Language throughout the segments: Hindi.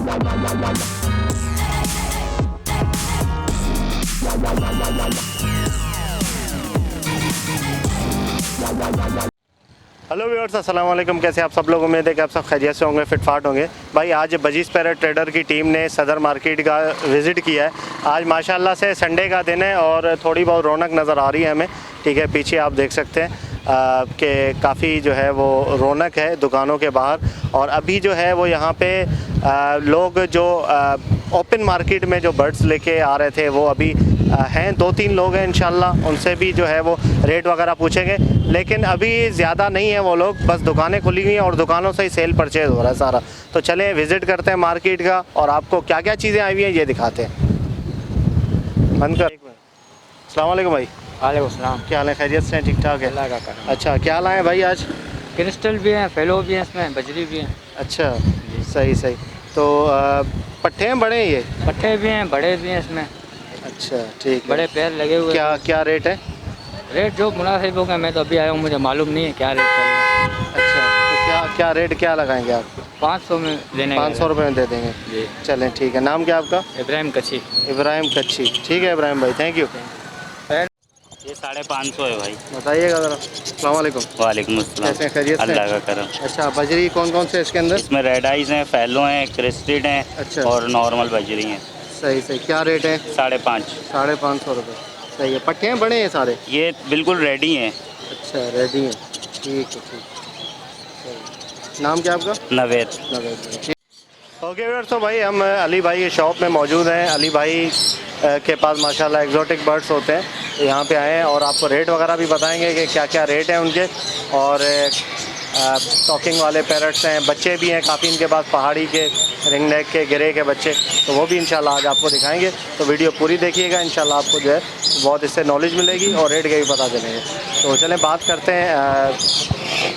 हेलो व्यूअर्स, अस्सलाम वालेकुम। कैसे आप सब लोग? उम्मीद है कि आप सब खैरियत से होंगे, फिटफाट होंगे। भाई आज बजीज़ पैरेट ट्रेडर की टीम ने सदर मार्केट का विज़िट किया है। आज माशाल्लाह से संडे का दिन है और थोड़ी बहुत रौनक नज़र आ रही है हमें। ठीक है, पीछे आप देख सकते हैं कि काफ़ी जो है वो रौनक है दुकानों के बाहर। और अभी जो है वो यहाँ पे लोग जो ओपन मार्केट में जो बर्ड्स लेके आ रहे थे वो अभी हैं, 2-3 लोग हैं। इंशाल्लाह उनसे भी जो है वो रेट वगैरह पूछेंगे, लेकिन अभी ज़्यादा नहीं है वो लोग, बस दुकानें खुली हुई हैं और दुकानों से ही सेल परचेज़ हो रहा है सारा। तो चलें विज़िट करते हैं मार्केट का और आपको क्या क्या चीज़ें आई हुई हैं ये दिखाते हैं। बंद कर। अस्सलाम वालेकुम भाई। वालेकुम सलाम। क्या हाल है? खैरियत से हैं? ठीक ठाक है। अल्लाह का करम। अच्छा, क्या लाए भाई आज? क्रिस्टल भी हैं, फेलो भी हैं, इसमें बजरी भी हैं। अच्छा, सही सही। तो पट्टे हैं बड़े हैं ये? पट्टे भी हैं, बड़े भी हैं इसमें। अच्छा ठीक है। बड़े पैर लगे हुए क्या हैं। क्या रेट है? रेट जो मुनासिब होगा, मैं तो अभी आया हूँ, मुझे मालूम नहीं है क्या रेट चल रहा है। अच्छा, तो क्या रेट क्या लगाएंगे आप? 500 में लेने 500 रुपये में दे देंगे। जी। चलें ठीक है। नाम क्या आपका? इब्राहिम कच्छी। इब्राहिम कच्छी। ठीक है इब्राहिम भाई, थैंक यू। ये 550 है भाई। बताइएगा ज़रा। अस्सलाम वालेकुम। वालेकुम अस्सलाम। कैसे हैं? खैरियत से? अल्लाह का करम। अच्छा, बजरी कौन कौन से इसके अंदर? इसमें रेड आइज हैं, फैलो हैं, क्रिस्टेड हैं। अच्छा। और नॉर्मल बजरी हैं। सही सही। क्या रेट है? 550। 550 रुपये। सही है। पट्टे हैं बड़े हैं सारे? ये बिल्कुल रेडी हैं। अच्छा, रेडी हैं। ठीक है ठीक। सही। नाम क्या आपका? नवेद। नवेद। ओके व्यूअर्स, तो भाई हम अली भाई के शॉप में मौजूद हैं। अली भाई के पास माशाल्लाह एग्जॉटिक बर्ड्स होते हैं। तो यहाँ पे आए हैं और आपको रेट वगैरह भी बताएंगे कि क्या क्या रेट हैं उनके। और टॉकिंग वाले पैरट्स हैं, बच्चे भी हैं काफ़ी इनके पास, पहाड़ी के, रिंग नेक के, गिरे के बच्चे। तो वो भी इंशाल्लाह आज आपको दिखाएंगे। तो वीडियो पूरी देखिएगा, इंशाल्लाह आपको जो है बहुत इससे नॉलेज मिलेगी और रेट के भी पता चलेंगे। तो चलें बात करते हैं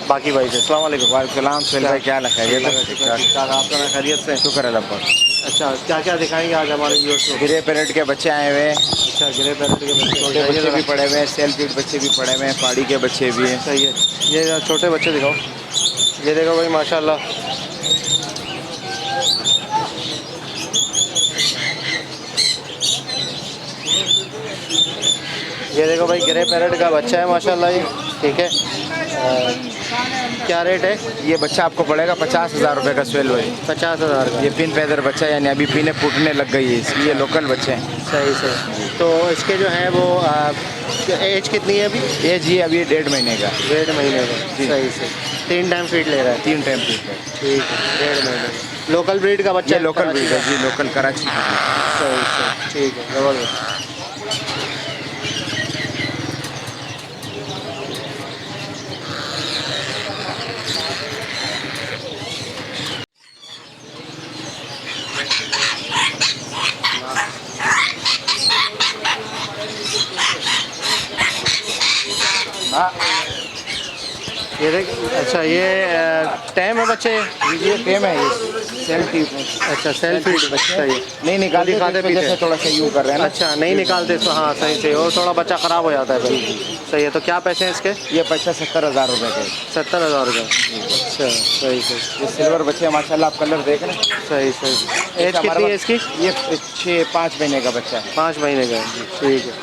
बाकी भाई से। अस्सलाम वालेकुम। वालेकुम सैल भाई, क्या हाल है? खैरियत है? ठीक ठाक। आपका खैरियत से? शुक्र अल्लाह का। अच्छा, क्या क्या दिखाएंगे आज हमारे व्यूअर्स को? गिरे पैरेट के बच्चे आए हुए हैं, अच्छा, गिरे पैरेट के बच्चे। छोटे बच्चे भी पड़े हुए हैं, सेल के बच्चे भी पड़े हुए हैं, पहाड़ी के बच्चे भी हैं। सही है। ये छोटे बच्चे दिखाओ। ये देखो भाई माशाल्लाह। ये देखो भाई, गिरे पैरेट का बच्चा है माशाल्लाह ये। ठीक है। क्या रेट है? ये बच्चा आपको पड़ेगा 50,000 रुपये का स्वेल भाई। 50,000 का। ये पिन पैदर बच्चा है, यानी अभी पीने फूटने लग गई है इसकी। ये लोकल बच्चे हैं। सही सही। तो इसके जो है वो एज कितनी है अभी? एज ये अभी 1.5 महीने का। 1.5 महीने का। जी। सही सही। 3 टाइम फीड ले रहा है? 3 टाइम फीड है। ठीक है। 1.5 महीने का। लोकल ब्रीड का बच्चा ये है? लोकल ब्रीड है जी, लोकल कराची की। सही सही। ठीक है, ज़बरदस्त। हाँ, ये देख। अच्छा, ये टैम है बच्चे? ये टेम है, ये सेल्फी। अच्छा, सेल्फी बच्चा ये नहीं निकालते दिखाते पीछे पीछे। थोड़ा सा यूँ कर रहे हैं ना। अच्छा, नहीं निकालते तो हाँ सही सही, और थोड़ा बच्चा ख़राब हो जाता है फिर। सही है। तो क्या पैसे हैं इसके? ये बच्चा 70,000 रुपये का है। 70,000 रुपये। अच्छा, सही सही। ये सिल्वर बच्चे हैं माशाल्लाह, आप कलर देख रहे हैं। सही सही। एज कितनी है इसकी? ये 5 महीने का बच्चा है। 5 महीने का है। ठीक है।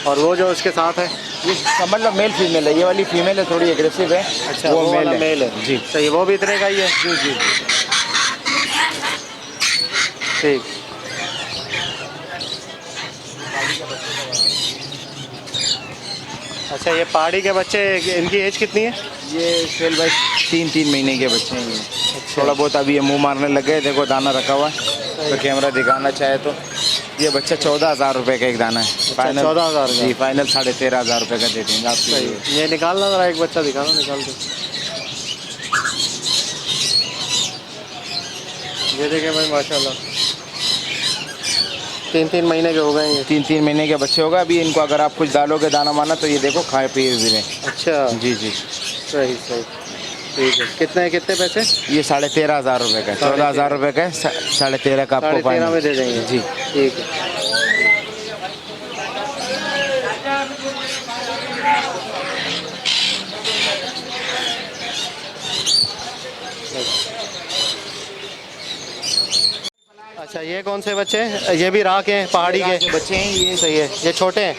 और वो जो उसके साथ है? ये समझ लो मेल फीमेल है। ये वाली फीमेल है, थोड़ी एग्रेसिव है। अच्छा, वो वाला मेल है जी। सही। वो भी इतने का ही है? जी जी। ठीक। अच्छा, ये पहाड़ी के बच्चे, इनकी एज कितनी है? ये सेल भाई 3 महीने के बच्चे हैं ये। अच्छा। थोड़ा बहुत अभी ये मुंह मारने लग गए, देखो दाना रखा हुआ है तो कैमरा दिखाना चाहे तो। ये बच्चा 14,000 रुपये का एक दाना है। फाइनल 14,000 का? जी, फाइनल 13,500 रुपये का दे देंगे आपको। सही। ये निकालना ज़रा, एक बच्चा दिखाना, निकाल दो। ये देखें भाई माशाल्लाह, 3 महीने के हो गए ये। 3 महीने के बच्चे होगा अभी। इनको अगर आप कुछ डालोगे दाना माना तो ये देखो खाए पिए भी रहे। अच्छा जी जी। सही सही। ठीक है। कितने पैसे? ये 13,500 रुपये का है। 14,000 रुपये का है, 13,500 का आपको 13.5 में दे देंगे? जी ठीक है। अच्छा ये कौन से बच्चे हैं? ये भी राख हैं पहाड़ी के बच्चे हैं ये। सही है। ये छोटे हैं?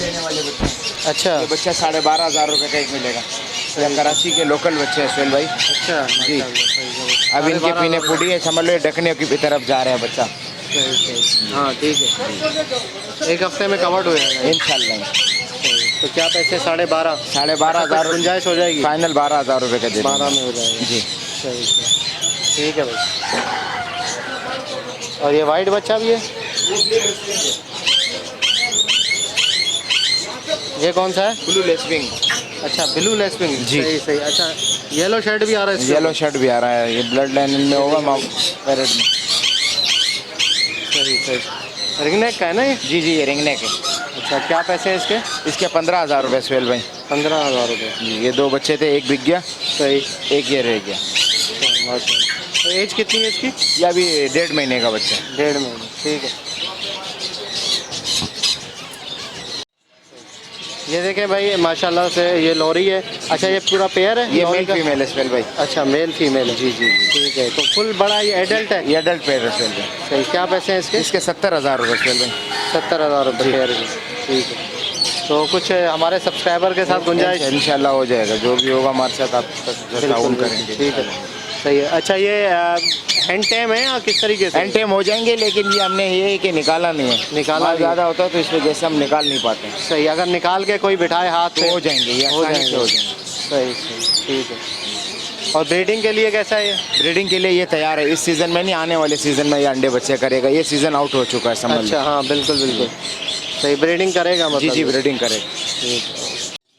लेने वाले बच्चे हैं। अच्छा ये बच्चा 12,500 रुपये का एक मिलेगा। ये कराची के लोकल बच्चे हैं सुहेल भाई। अच्छा जी। अब इनके पीने पूड़ी है, समझ लो ये ढकने की तरफ जा रहे हैं बच्चा। हाँ ठीक है, एक हफ्ते में कवर्ड हो जाएगा इंशाल्लाह। तो क्या पैसे? 12,500? 12,500 गुंजाइश हो जाएगी? फाइनल 12,000 रुपये का दे 12 में हो जाएगा। जी। सही ठीक है भाई। और ये वाइट बच्चा भी है? ये कौन सा है? Blue lacewing. अच्छा ब्लू लेसविंग। जी। सही सही। अच्छा येलो शर्ट भी आ रहा है? येलो शर्ट भी आ रहा है, ये ब्लड लाइन में होगा पैरेट में। सही सही। रिंग नेक का है ना ये? जी जी, ये रिंग नेक है। अच्छा क्या पैसे हैं इसके? इसके 15,000 रुपये सुहेल भाई। 15,000 रुपये। जी, ये 2 बच्चे थे, एक बिक गया, सही। एक ये रह गया। तो एज कितनी है इसकी? ये अभी 1.5 महीने का बच्चा है। 1.5 महीने। ठीक है। ये देखें भाई माशाल्लाह से ये लोरी है। अच्छा ये पूरा पेयर है? ये लोरी मेल का? फीमेल है सुहेल भाई। अच्छा मेल फीमेल है। जी जी जी। ठीक है। तो फुल बड़ा ये एडल्ट है? ये एडल्ट पेयर है सुहेल भाई। सही। क्या पैसे हैं इसके? इसके 70,000 रुपये सुहेल भाई। 70,000 रुपये पेयर की। ठीक है। तो कुछ हमारे सब्सक्राइबर के साथ गुंजाइश? इंशाल्लाह हो जाएगा, जो भी होगा हमारे साथ आप ताउन करेंगे। ठीक है सही है। अच्छा ये हैंड टेम है या किस तरीके से? एंड टाइम हो जाएंगे, लेकिन ये हमने ये कि निकाला नहीं है। निकाला नहीं। ज़्यादा होता है तो इस वजह से हम निकाल नहीं पाते हैं। सही। अगर निकाल के कोई बिठाए हाथ तो पे हो जाएंगे, ये हो आसानी से जाएंगे। हो जाएंगे। सही सही। ठीक है। और ब्रीडिंग के लिए कैसा है ये? ब्रीडिंग के लिए ये तैयार है, इस सीज़न में नहीं, आने वाले सीज़न में ये अंडे बच्चे करेगा। ये सीज़न आउट हो चुका है, समझ लो। अच्छा हाँ बिल्कुल बिल्कुल सही। ब्रीडिंग करेगा मतलब? जी जी, ब्रीडिंग करेगा। ठीक है।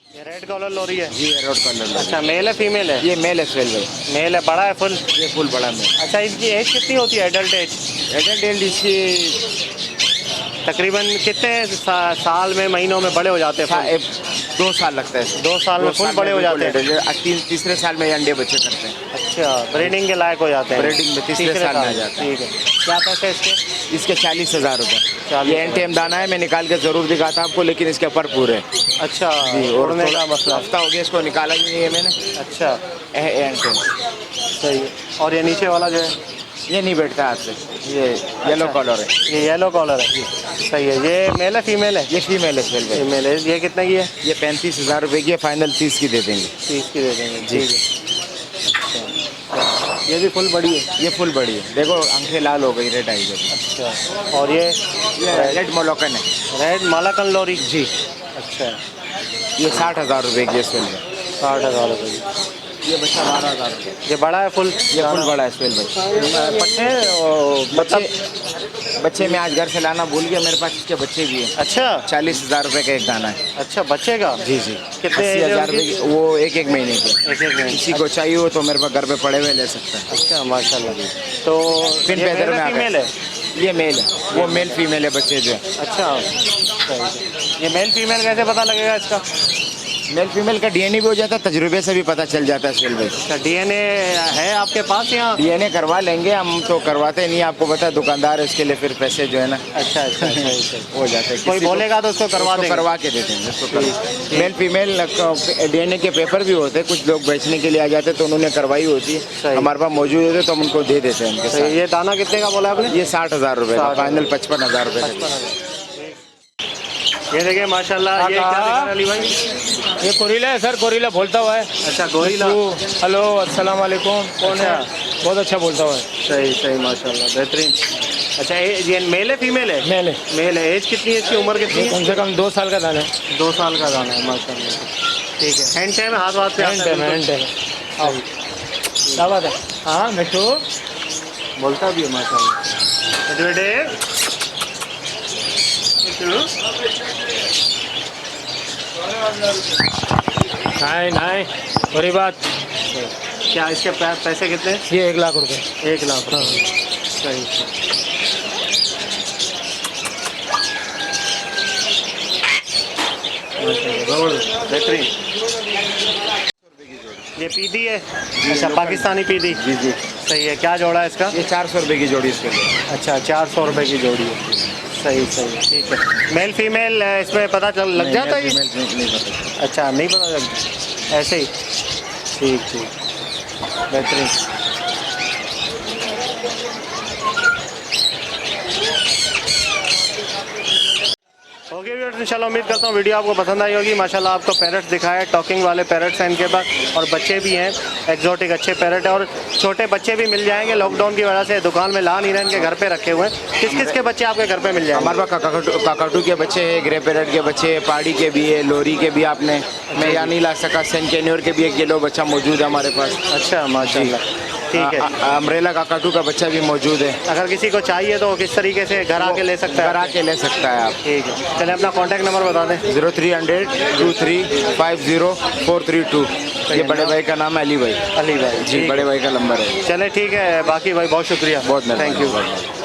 ये रेड कॉलर लोरी है? जी, रेड कलर। अच्छा मेल है फीमेल है? ये मेल है सुहेल भाई। मेल है। बड़ा है फुल? ये फुल बड़ा मेल। अच्छा इसकी एज कितनी होती है एडल्ट एज? एडल्ट एज इसकी तकरीबन कितने साल में महीनों में बड़े हो जाते हैं full? 2 साल लगता है। 2 साल में फुल बड़े हो जाते हैं? तीसरे साल में ये अंडे बच्चे करते हैं। अच्छा ब्रीडिंग के लायक हो जाते हैं? ब्रीडिंग में तीसरे साल में आ जाते हैं। ठीक है। क्या पैसे इसके? इसके 40,000 रुपये। 40,000। ये एंड टाइम दाना है, मैं निकाल के ज़रूर दिखाता आपको, लेकिन इसके पर पूरे। अच्छा जी, और उड़ने थोड़ा का मसला। हफ्ता हो गया इसको निकाला ही नहीं है मैंने। अच्छा एंड टाइम सही है। और ये नीचे वाला जो है? ये नहीं बैठता हाथ से, ये येलो कलर है। ये येलो कॉलर है? सही है। ये मेल है फीमेल है? ये फीमेल है सुहेल भाई। फीमेल है। ये कितने की है? ये 35,000 रुपये की है, फाइनल 30 की दे देंगे। 30 की दे देंगे। जी। ठीक है। अच्छा ये भी फुल बड़ी है? ये फुल बड़ी है, देखो आंखें लाल हो गई, रेड आई गई। अच्छा। और ये रेड मोलोकन है। रेड मालाकन लोरी? जी। अच्छा ये 60,000 रुपये की है सुहेल भाई। 60,000 रुपये की। ये बच्चा 12,000 रुपये। ये बड़ा है फुल? ये फुल बड़ा है सुहेल भाई। पट्टे और बच्चे मैं आज घर से लाना भूल गया, मेरे पास इसके बच्चे भी हैं। अच्छा 40,000 रुपये का एक दाना है। अच्छा बच्चे का? जी जी। कितने 80,000 रुपये की, वो एक महीने की। एक महीने? किसी को चाहिए हो तो मेरे पास घर पे पड़े हुए ले सकता है। अच्छा माशाल्लाह। तो पिन ये पैदर में आ फीमेल गए। है? ये मेल है, वो मेल फीमेल है बच्चे जो है। अच्छा सही है। ये मेल फीमेल कैसे पता लगेगा इसका? मेल फीमेल का डीएनए भी हो जाता है, तजुर्बे से भी पता चल जाता है सुहेल भाई। अच्छा डीएनए है आपके पास यहाँ? डीएनए करवा लेंगे, हम तो करवाते नहीं, आपको पता है दुकानदार है, उसके लिए फिर पैसे जो है ना अच्छा अच्छा सही हो जाते हैं। कोई किसी को- बोलेगा तो उसको करवा उसको देंगे? करवा के दे देंगे उसको। मेल फीमेल डीएनए के पेपर भी होते हैं, कुछ लोग बेचने के लिए आ जाते हैं तो उन्होंने करवाई होती है, सही। हमारे पास मौजूद होते तो हम उनको दे देते हैं उनके सही। साथ। ये दाना कितने का बोला आपने? ये 60,000 रुपये का, 60,000। फाइनल 55,000 रुपये का। ये देखिए माशाल्लाह। ये क्या दिखा रहा अली भाई? ये कोरिला है सर, कोरिला बोलता हुआ है। अच्छा गोरिल्ला। हेलो अस्सलाम वालेकुम। कौन है? अच्छा। बहुत अच्छा बोलता हुआ है। सही सही माशाल्लाह बेहतरीन। अच्छा ये मेल है फीमेल है? मेल है। मेल है। एज कितनी है इसकी? उम्र कितनी ये है? कम से कम 2 साल का दाना है। 2 साल का दाना है माशाल्लाह। ठीक है। हैंड टाइम हाथ पे हैंड आता टाइम है हैंड टाइम। आओ क्या बात है? हाँ मिठू बिल्कुल। बोलता भी है माशाल्लाह। बेटे नहीं नहीं बड़ी बात। क्या इसके पैसे कितने? ये 1 लाख रुपए। 1 लाख। हाँ सही। बेहतरीन। ये पीदी है? अच्छा पाकिस्तानी पीदी? जी जी। सही है। क्या जोड़ा है इसका? ये 400 रुपये की जोड़ी इसके लिए। अच्छा 400 रुपये की जोड़ी है। सही सही ठीक है। मेल फीमेल इसमें पता चल लग जाता है ये? नहीं पता। अच्छा नहीं पता लगता ऐसे ही? ठीक ठीक बेहतरीन। ओके व्यूअर्स, इंशाल्लाह उम्मीद करता हूँ वीडियो आपको पसंद आई होगी। माशाल्लाह आपको पैरट्स दिखाया, टॉकिंग वाले पैरट्स हैं इनके पास, और बच्चे भी हैं एक्जोटिक अच्छे पैरट है, और छोटे बच्चे भी मिल जाएंगे। लॉकडाउन की वजह से दुकान में ला नहीं रहे, इनके घर पे रखे हुए हैं। किस किस के बच्चे आपके घर पे मिल जाएंगे? हमारे पास काकाटू के बच्चे हैं, ग्रे पैरट के बच्चे हैं, पहाड़ी के भी है, लोरी के भी। आपने मैं यहाँ नहीं ला सका, सेंट कैन्योर के भी एक येलो बच्चा मौजूद है हमारे पास। अच्छा माशाल्लाह, ठीक है। अम्ब्रेला काकाटू का बच्चा भी मौजूद है। अगर किसी को चाहिए तो किस तरीके से घर आके ले सकता है? घर आके ले सकता है आप। ठीक है, चलिए अपना कॉन्टैक्ट नंबर बता दें। 0300 23 432। ये बड़े भाई का नाम है अली भाई। अली भाई जी, बड़े भाई का नंबर है। चले ठीक है, बाकी भाई बहुत शुक्रिया, बहुत थैंक यू। मेहरबानी।